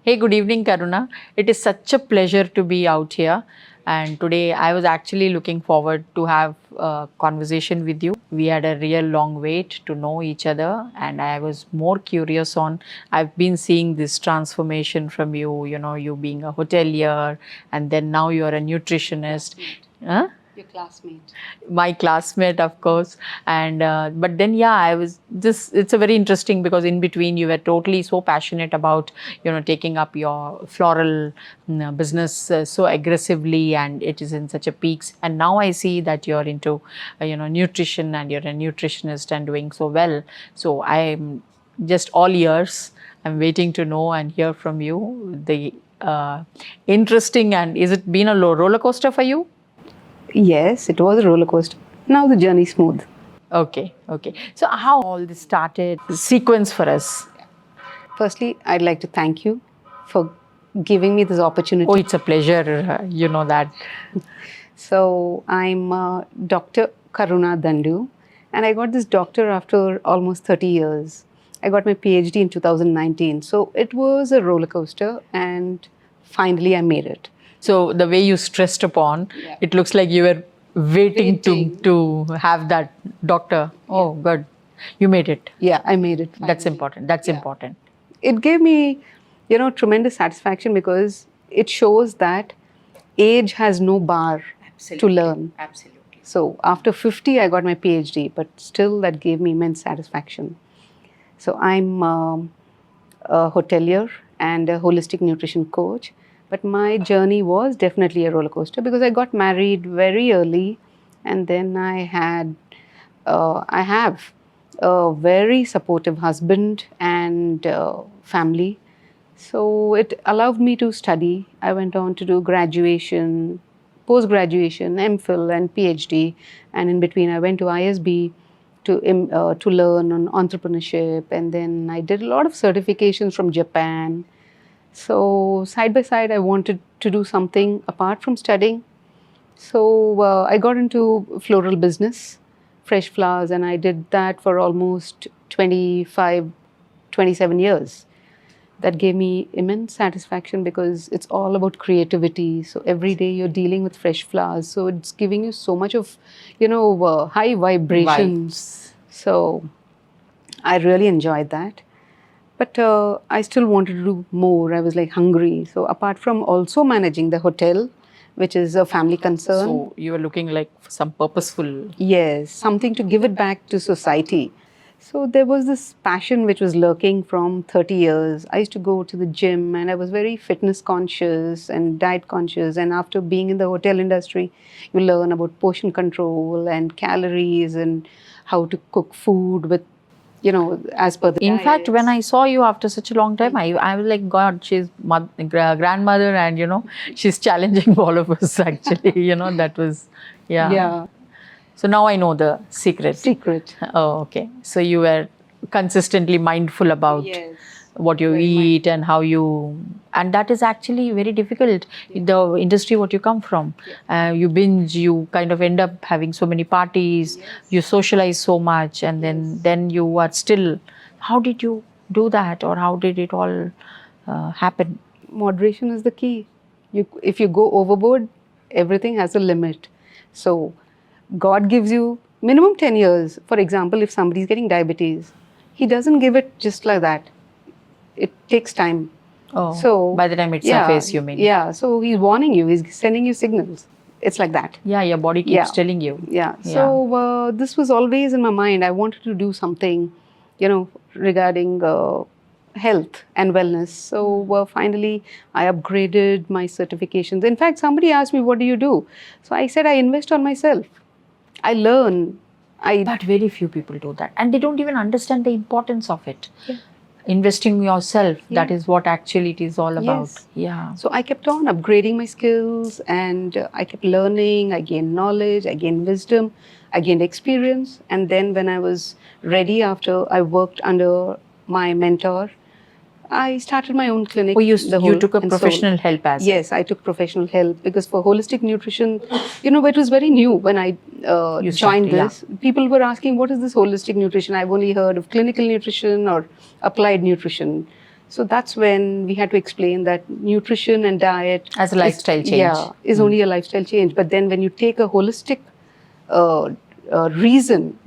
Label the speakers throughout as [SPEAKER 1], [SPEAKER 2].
[SPEAKER 1] Hey, good evening, Karuna. It is such a pleasure to be out here. And today I was actually looking forward to have a conversation with you. We had a real long wait to know each other, and I was more curious on. I've been seeing this transformation from you, you being a hotelier, and then now you're a nutritionist. Huh?
[SPEAKER 2] Your classmate.
[SPEAKER 1] My classmate, of course. And but then, yeah, I was just. It's a very interesting because in between you were totally so passionate about taking up your floral business so aggressively, and it is in such a peaks. And now I see that you're into nutrition, and you're a nutritionist and doing so well. So I'm just all ears. I'm waiting to know and hear from you the interesting. And is it been a roller coaster for you?
[SPEAKER 2] Yes, it was a roller coaster. Now the journey is smooth.
[SPEAKER 1] Okay. So how all this started? Sequence for us.
[SPEAKER 2] Firstly, I'd like to thank you for giving me this opportunity.
[SPEAKER 1] Oh, it's a pleasure. You know that.
[SPEAKER 2] So I'm Dr. Karuna Ph.D. and I got this doctor after almost 30 years. I got my PhD in 2019. So it was a roller coaster and finally I made it.
[SPEAKER 1] So the way you stressed upon, it looks like you were waiting. To have that doctor. Oh, good. You made it.
[SPEAKER 2] Yeah, I made it. Finally.
[SPEAKER 1] That's important. That's important.
[SPEAKER 2] It gave me, tremendous satisfaction because it shows that age has no bar to learn.
[SPEAKER 1] Absolutely.
[SPEAKER 2] So after 50, I got my PhD, but still that gave me immense satisfaction. So I'm a hotelier and a holistic nutrition coach. But my journey was definitely a roller coaster because I got married very early, and then I have a very supportive husband and family. So it allowed me to study. I went on to do graduation, post-graduation, MPhil and PhD, and in between I went to ISB to learn on entrepreneurship, and then I did a lot of certifications from Japan. So side by side, I wanted to do something apart from studying. So I got into floral business, fresh flowers, and I did that for almost 25, 27 years. That gave me immense satisfaction because it's all about creativity. So every day you're dealing with fresh flowers. So it's giving you so much of, high vibrations. So I really enjoyed that. But I still wanted to do more. I was like hungry. So apart from also managing the hotel, which is a family concern.
[SPEAKER 1] So you were looking like for some purposeful.
[SPEAKER 2] Yes, something to give it back to society. So there was this passion which was lurking from 30 years. I used to go to the gym and I was very fitness conscious and diet conscious. And after being in the hotel industry, you learn about portion control and calories and how to cook food with as per the
[SPEAKER 1] In fact, when I saw you after such a long time, I was like, God, she's grandmother, and she's challenging all of us. Actually, that was,
[SPEAKER 2] Yeah.
[SPEAKER 1] So now I know the secret. Oh, okay. So you were consistently mindful about what you eat and how you, and that is actually very difficult. The industry what you come from, you binge, you kind of end up having so many parties, you socialize so much, and then you are still. How did you do that, or how did it all happen?
[SPEAKER 2] Moderation is the key. If you go overboard, everything has a limit. So God gives you minimum 10 years. For example, if somebody is getting diabetes, He doesn't give it just like that. It takes time.
[SPEAKER 1] Oh, so by the time it surfaces, you mean?
[SPEAKER 2] Yeah, so He's warning you, He's sending you signals. It's like that.
[SPEAKER 1] Yeah, your body keeps telling you.
[SPEAKER 2] Yeah, so this was always in my mind. I wanted to do something, regarding health and wellness. So finally, I upgraded my certifications. In fact, somebody asked me, what do you do? So I said, I invest on myself. I learn.
[SPEAKER 1] But very few people do that. And they don't even understand the importance of it. Yeah. Investing in yourself, that is what actually it is all about. Yeah.
[SPEAKER 2] So I kept on upgrading my skills and I kept learning. I gained knowledge, I gained wisdom, I gained experience. And then when I was ready, after I worked under my mentor, I started my own clinic.
[SPEAKER 1] Oh, you took a professional help as
[SPEAKER 2] Yes, I took professional help because for holistic nutrition, it was very new when I joined this. People were asking, what is this holistic nutrition? I've only heard of clinical nutrition or applied nutrition. So that's when we had to explain that nutrition and diet
[SPEAKER 1] As a lifestyle change.
[SPEAKER 2] Yeah, is only a lifestyle change. But then when you take a holistic uh, reason,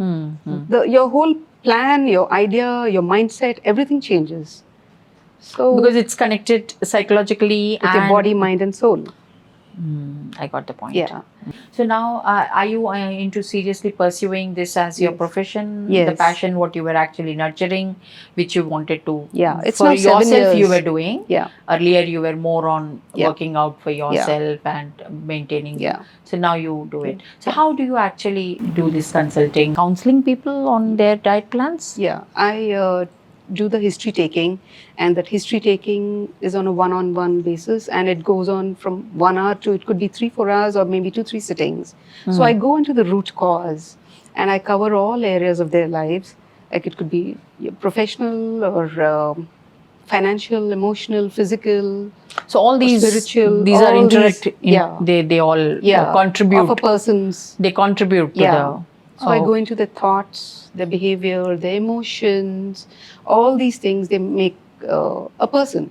[SPEAKER 2] your whole plan, your idea, your mindset, everything changes. So
[SPEAKER 1] Because it's connected psychologically
[SPEAKER 2] with
[SPEAKER 1] and
[SPEAKER 2] your body, mind, and soul.
[SPEAKER 1] I got the point.
[SPEAKER 2] Yeah.
[SPEAKER 1] So now, are you into seriously pursuing this as your
[SPEAKER 2] Yes.
[SPEAKER 1] profession? The
[SPEAKER 2] Yes.
[SPEAKER 1] passion, what you were actually nurturing, which you wanted to.
[SPEAKER 2] Yeah, it's
[SPEAKER 1] for
[SPEAKER 2] now 7
[SPEAKER 1] yourself. You
[SPEAKER 2] years.
[SPEAKER 1] were doing.
[SPEAKER 2] Yeah.
[SPEAKER 1] Earlier, you were more on
[SPEAKER 2] Yeah.
[SPEAKER 1] working out for yourself and maintaining.
[SPEAKER 2] Yeah.
[SPEAKER 1] So now you do it. So how do you actually do this consulting, counseling people on their diet plans?
[SPEAKER 2] Yeah, I do the history taking, and that history taking is on a one-on-one basis, and it goes on from 1 hour to it could be 3-4 hours or maybe 2-3 sittings. So I go into the root cause, and I cover all areas of their lives. Like it could be professional or financial, emotional, physical.
[SPEAKER 1] So all these
[SPEAKER 2] spiritual,
[SPEAKER 1] these are
[SPEAKER 2] all
[SPEAKER 1] interact.
[SPEAKER 2] these- yeah.
[SPEAKER 1] They all contribute.
[SPEAKER 2] Of a person's.
[SPEAKER 1] They contribute to
[SPEAKER 2] Yeah.
[SPEAKER 1] the.
[SPEAKER 2] So I go into their thoughts, their behavior, their emotions, all these things, they make a person.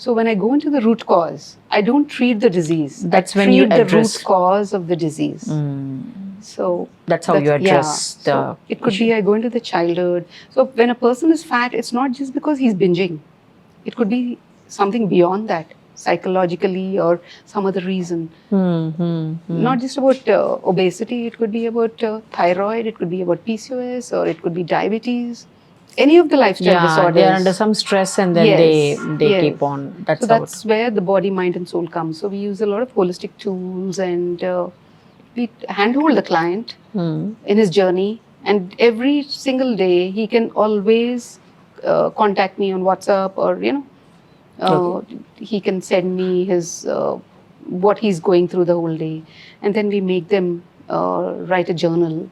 [SPEAKER 2] So when I go into the root cause, I don't treat the disease.
[SPEAKER 1] That's
[SPEAKER 2] I
[SPEAKER 1] when you
[SPEAKER 2] treat the
[SPEAKER 1] address.
[SPEAKER 2] root cause of the disease. So
[SPEAKER 1] That's how you address the.
[SPEAKER 2] So it could be I go into the childhood. So when a person is fat, it's not just because he's binging. It could be something beyond that, psychologically or some other reason. Not just about obesity, it could be about thyroid, it could be about PCOS, or it could be diabetes. Any of the lifestyle disorders.
[SPEAKER 1] They are under some stress and then they keep on.
[SPEAKER 2] That's where the body, mind, and soul comes. So we use a lot of holistic tools, and we handhold the client in his journey. And every single day, he can always contact me on WhatsApp, or he can send me his what he's going through the whole day, and then we make them write a journal.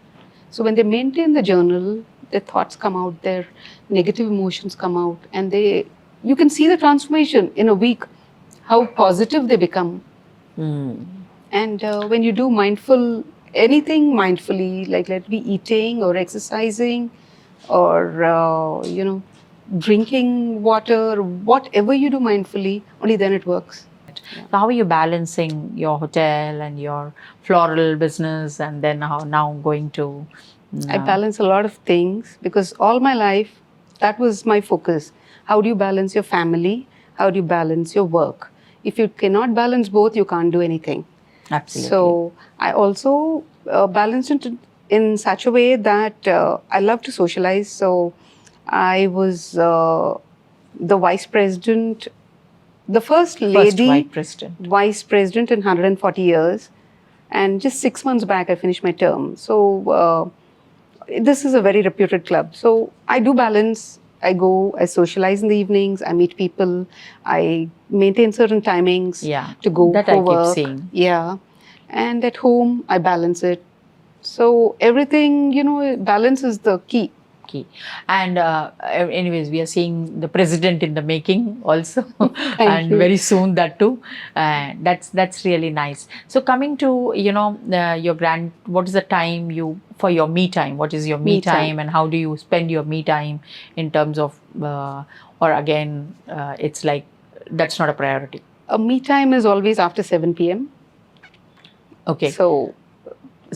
[SPEAKER 2] So when they maintain the journal, their thoughts come out, their negative emotions come out, and you can see the transformation in a week, how positive they become. And when you do anything mindfully, like let be eating or exercising or drinking water, whatever you do mindfully, only then it works.
[SPEAKER 1] So how are you balancing your hotel and your floral business, and then now going to?
[SPEAKER 2] I balance a lot of things because all my life that was my focus. How do you balance your family? How do you balance your work? If you cannot balance both, you can't do anything.
[SPEAKER 1] Absolutely.
[SPEAKER 2] So I also balanced it in such a way that I love to socialize. So I was the vice president, the first lady vice president in 140 years. And just 6 months back, I finished my term. So this is a very reputed club. So I do balance. I socialize in the evenings, I meet people, I maintain certain timings to go
[SPEAKER 1] that
[SPEAKER 2] for
[SPEAKER 1] I
[SPEAKER 2] work.
[SPEAKER 1] keep seeing.
[SPEAKER 2] Yeah. And at home, I balance it. So everything, balance is the key.
[SPEAKER 1] And anyways, we are seeing the president in the making also.
[SPEAKER 2] Thank you.
[SPEAKER 1] Very soon that too. That's really nice. So coming to your what is the time for your me time? What is your me time, and how do you spend your me time in terms of or again it's like that's not a priority?
[SPEAKER 2] Me time is always after 7 p.m.
[SPEAKER 1] Okay.
[SPEAKER 2] So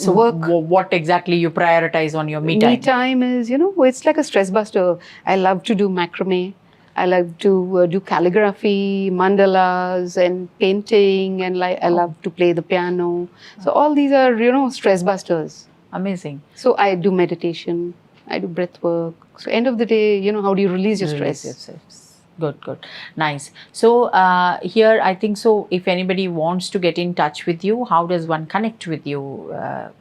[SPEAKER 1] work. What exactly you prioritize on your me time?
[SPEAKER 2] Me time is, it's like a stress buster. I love to do macrame. I love to do calligraphy, mandalas, and painting, and I love to play the piano. So all these are, stress busters.
[SPEAKER 1] Amazing.
[SPEAKER 2] So I do meditation. I do breath work. So end of the day, how do you release your stress?
[SPEAKER 1] Good. Nice. So here, I think so if anybody wants to get in touch with you, how does one connect with you,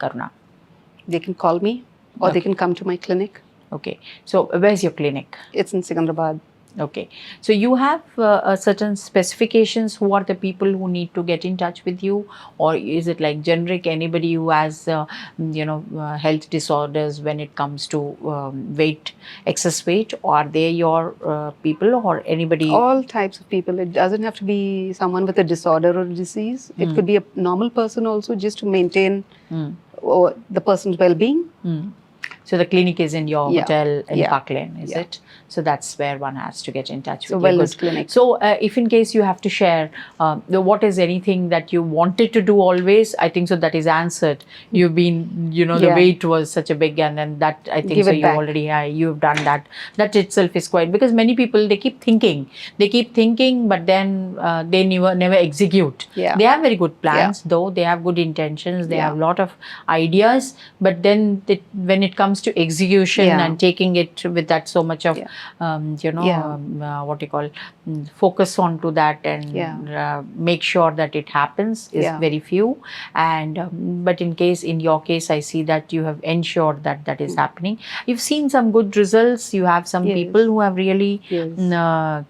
[SPEAKER 1] Karuna?
[SPEAKER 2] They can call me or they can come to my clinic.
[SPEAKER 1] Okay. So where's your clinic?
[SPEAKER 2] It's in Secunderabad.
[SPEAKER 1] Okay. So you have certain specifications who are the people who need to get in touch with you, or is it like generic anybody who has health disorders when it comes to excess weight, or are they your people or anybody?
[SPEAKER 2] All types of people. It doesn't have to be someone with a disorder or a disease. It could be a normal person also, just to maintain the person's well-being.
[SPEAKER 1] So the clinic is in your
[SPEAKER 2] Yeah.
[SPEAKER 1] hotel in
[SPEAKER 2] Yeah.
[SPEAKER 1] Park Lane, is
[SPEAKER 2] Yeah.
[SPEAKER 1] it? So that's where one has to get in touch
[SPEAKER 2] So
[SPEAKER 1] with you.
[SPEAKER 2] wellness
[SPEAKER 1] Good.
[SPEAKER 2] clinic.
[SPEAKER 1] So if in case you have to share, what is anything that you wanted to do always? I think so that is answered. You've been, the
[SPEAKER 2] Yeah.
[SPEAKER 1] weight was such a big, and then that I think
[SPEAKER 2] Give
[SPEAKER 1] so
[SPEAKER 2] it
[SPEAKER 1] you
[SPEAKER 2] back.
[SPEAKER 1] already you've done that. That itself is quite, because many people they keep thinking, but then they never execute.
[SPEAKER 2] Yeah.
[SPEAKER 1] They have very good plans, though they have good intentions. They
[SPEAKER 2] Yeah.
[SPEAKER 1] have a lot of ideas, but then when it comes to execution
[SPEAKER 2] Yeah.
[SPEAKER 1] and taking it with that so much of
[SPEAKER 2] Yeah.
[SPEAKER 1] what you call focus onto that and
[SPEAKER 2] Yeah.
[SPEAKER 1] make sure that it happens is
[SPEAKER 2] Yeah.
[SPEAKER 1] very few. And but in your case, I see that you have ensured that that is happening. You've seen some good results. You have some
[SPEAKER 2] Yes.
[SPEAKER 1] people who have really
[SPEAKER 2] Yes.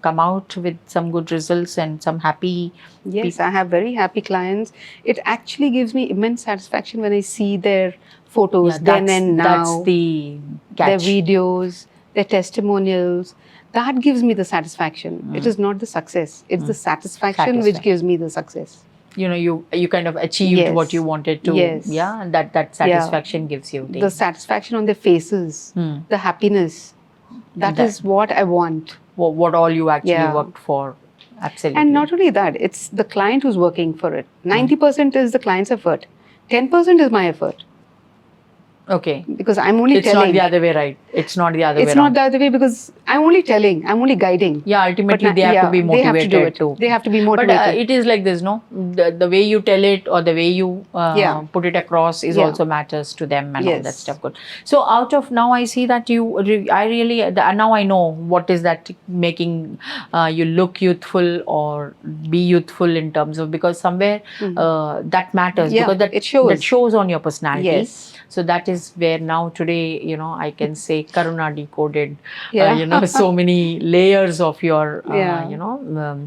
[SPEAKER 1] come out with some good results and some happy
[SPEAKER 2] Yes, I have very happy clients. It actually gives me immense satisfaction when I see their photos
[SPEAKER 1] yeah,
[SPEAKER 2] then and
[SPEAKER 1] that's
[SPEAKER 2] now,
[SPEAKER 1] the
[SPEAKER 2] their
[SPEAKER 1] catch.
[SPEAKER 2] videos, their testimonials. That gives me the satisfaction. It is not the success. It's the satisfaction which gives me the success.
[SPEAKER 1] You kind of achieved
[SPEAKER 2] Yes.
[SPEAKER 1] what you wanted to.
[SPEAKER 2] Yes.
[SPEAKER 1] Yeah, that satisfaction gives you
[SPEAKER 2] The satisfaction on their faces, the happiness. That is what I want.
[SPEAKER 1] what all you actually
[SPEAKER 2] Yeah.
[SPEAKER 1] worked for. Absolutely.
[SPEAKER 2] And not only that, it's the client who's working for it. 90% is the client's effort. 10% is my effort.
[SPEAKER 1] Okay.
[SPEAKER 2] Because I'm only
[SPEAKER 1] It's
[SPEAKER 2] telling.
[SPEAKER 1] not the other way, right? It's not the other way
[SPEAKER 2] It's
[SPEAKER 1] around.
[SPEAKER 2] not the other way because I'm only telling. I'm only guiding.
[SPEAKER 1] Yeah, ultimately
[SPEAKER 2] But
[SPEAKER 1] they have to be
[SPEAKER 2] they have to
[SPEAKER 1] motivated
[SPEAKER 2] do it.
[SPEAKER 1] too.
[SPEAKER 2] They have to be
[SPEAKER 1] But
[SPEAKER 2] motivated.
[SPEAKER 1] it is like this, no? The way you tell it or the way you put it across is also matters to them and all that stuff. Good. So out of now, I see that now I know what is that making you look youthful or be youthful in terms of, because somewhere that matters, because that shows on your personality.
[SPEAKER 2] Yes.
[SPEAKER 1] So that is where now today, I can say Karuna decoded,
[SPEAKER 2] Yeah.
[SPEAKER 1] so many layers of your,
[SPEAKER 2] Yeah.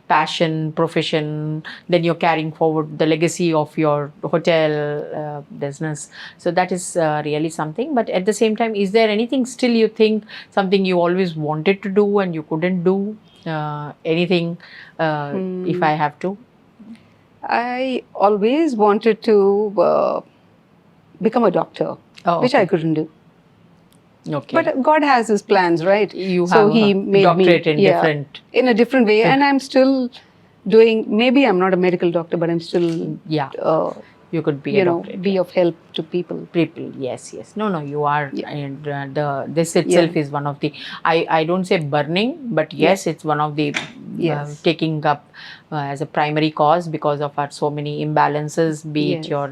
[SPEAKER 1] passion, profession. Then you're carrying forward the legacy of your hotel business. So that is really something. But at the same time, is there anything still you think something you always wanted to do and you couldn't do? Anything, if I have to?
[SPEAKER 2] I always wanted to become a doctor, which I couldn't do.
[SPEAKER 1] Okay.
[SPEAKER 2] But God has His plans, right?
[SPEAKER 1] You
[SPEAKER 2] so
[SPEAKER 1] have
[SPEAKER 2] He
[SPEAKER 1] a
[SPEAKER 2] made
[SPEAKER 1] doctorate
[SPEAKER 2] me in a different way, and I'm still doing. Maybe I'm not a medical doctor, but I'm still
[SPEAKER 1] you could be a doctor.
[SPEAKER 2] Be of help to people.
[SPEAKER 1] Yes. No, you are. And this itself is one of the, I don't say burning, but yes, it's one of the taking up as a primary cause because of our so many imbalances, be it your,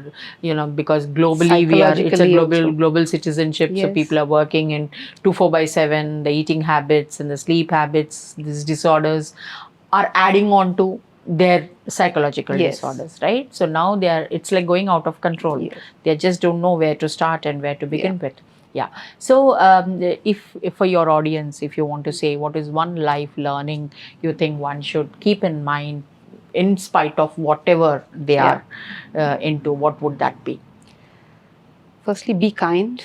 [SPEAKER 1] because globally it's a global citizenship. So people are working in 24/7, the eating habits and the sleep habits, these disorders are adding on to their psychological disorders, right? So now it's like going out of control. They just don't know where to start and where to begin with. Yeah. So if for your audience, if you want to say what is one life learning you think one should keep in mind in spite of whatever they are into, what would that be?
[SPEAKER 2] Firstly, be kind.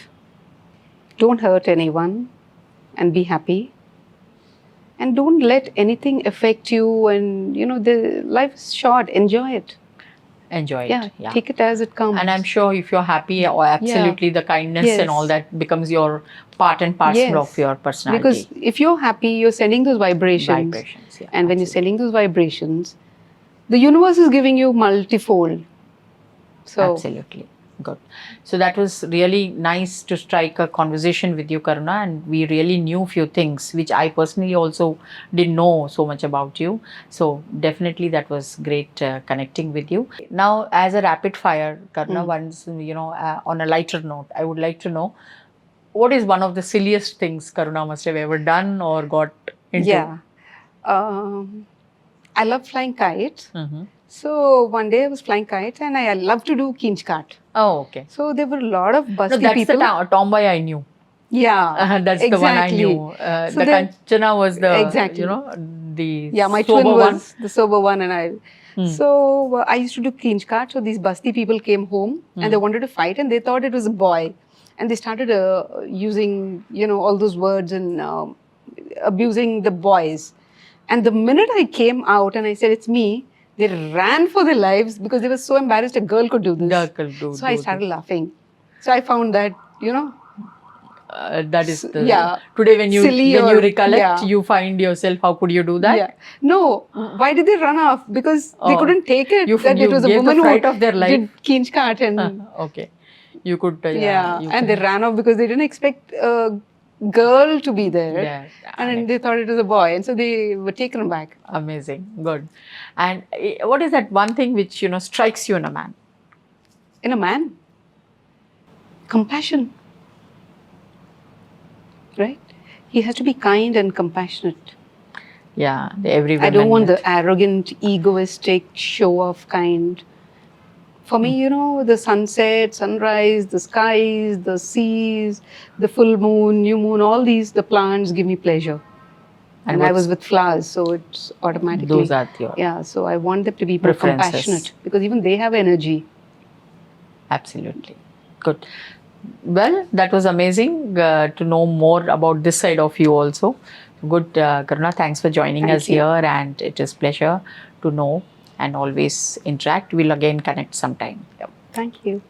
[SPEAKER 2] Don't hurt anyone and be happy. And don't let anything affect you. And, the life is short. Enjoy it.
[SPEAKER 1] Enjoy it. Yeah.
[SPEAKER 2] Take it as it comes.
[SPEAKER 1] And I'm sure if you're happy, or absolutely the kindness and all that becomes your part and parcel of your personality.
[SPEAKER 2] Because if you're happy, you're sending those vibrations. And when you're sending those vibrations, the universe is giving you multifold. So
[SPEAKER 1] absolutely. Good. So that was really nice to strike a conversation with you, Karuna, and we really knew few things which I personally also didn't know so much about you. So definitely that was great connecting with you. Now, as a rapid fire, Karuna, once on a lighter note, I would like to know what is one of the silliest things Karuna must have ever done or got into?
[SPEAKER 2] Yeah, I love flying kites. So one day I was flying kites and I love to do kinch kart.
[SPEAKER 1] Oh, okay.
[SPEAKER 2] So there were a lot of busty people.
[SPEAKER 1] That's the tomboy I knew.
[SPEAKER 2] Yeah,
[SPEAKER 1] that's the one I knew.
[SPEAKER 2] So
[SPEAKER 1] the Kanchana was the, the
[SPEAKER 2] my
[SPEAKER 1] sober
[SPEAKER 2] twin
[SPEAKER 1] one.
[SPEAKER 2] was the sober one and I. So I used to do kinch kart. So these busty people came home and they wanted to fight and they thought it was a boy. And they started using, all those words and abusing the boys. And the minute I came out and I said, it's me, they ran for their lives because they were so embarrassed a girl could do this. So I started laughing. So I found that,
[SPEAKER 1] That is the
[SPEAKER 2] Yeah.
[SPEAKER 1] today when you
[SPEAKER 2] Silly or-
[SPEAKER 1] recollect,
[SPEAKER 2] yeah.
[SPEAKER 1] you find yourself, how could you do that?
[SPEAKER 2] Yeah. No, why did they run off? Because they
[SPEAKER 1] Oh.
[SPEAKER 2] couldn't take it.
[SPEAKER 1] You
[SPEAKER 2] that it was a
[SPEAKER 1] gave the
[SPEAKER 2] woman
[SPEAKER 1] fright
[SPEAKER 2] who
[SPEAKER 1] of their life.
[SPEAKER 2] did Kinchkat and
[SPEAKER 1] Okay, you could
[SPEAKER 2] yeah,
[SPEAKER 1] you
[SPEAKER 2] and
[SPEAKER 1] could,
[SPEAKER 2] they ran off because they didn't expect a girl to be there.
[SPEAKER 1] yeah,
[SPEAKER 2] And then they thought it was a boy, and so they were taken back.
[SPEAKER 1] amazing, good. And what is that one thing which strikes you in a man?
[SPEAKER 2] In a man, compassion, right? He has to be kind and compassionate.
[SPEAKER 1] Yeah, every
[SPEAKER 2] I don't want
[SPEAKER 1] woman-
[SPEAKER 2] the arrogant, egoistic, show-off kind. For me, the sunset, sunrise, the skies, the seas, the full moon, new moon, all these, the plants give me pleasure. And I
[SPEAKER 1] what's-
[SPEAKER 2] was with flowers, so it's automatically.
[SPEAKER 1] Those are your
[SPEAKER 2] Yeah, so I want them to be more
[SPEAKER 1] preferences.
[SPEAKER 2] compassionate because even they have energy.
[SPEAKER 1] Absolutely. Good. Well, that was amazing to know more about this side of you also. Good, Karuna. Thanks for joining
[SPEAKER 2] Thank
[SPEAKER 1] us
[SPEAKER 2] you.
[SPEAKER 1] here, and it is pleasure to know and always interact. We'll again connect sometime.
[SPEAKER 2] Thank you.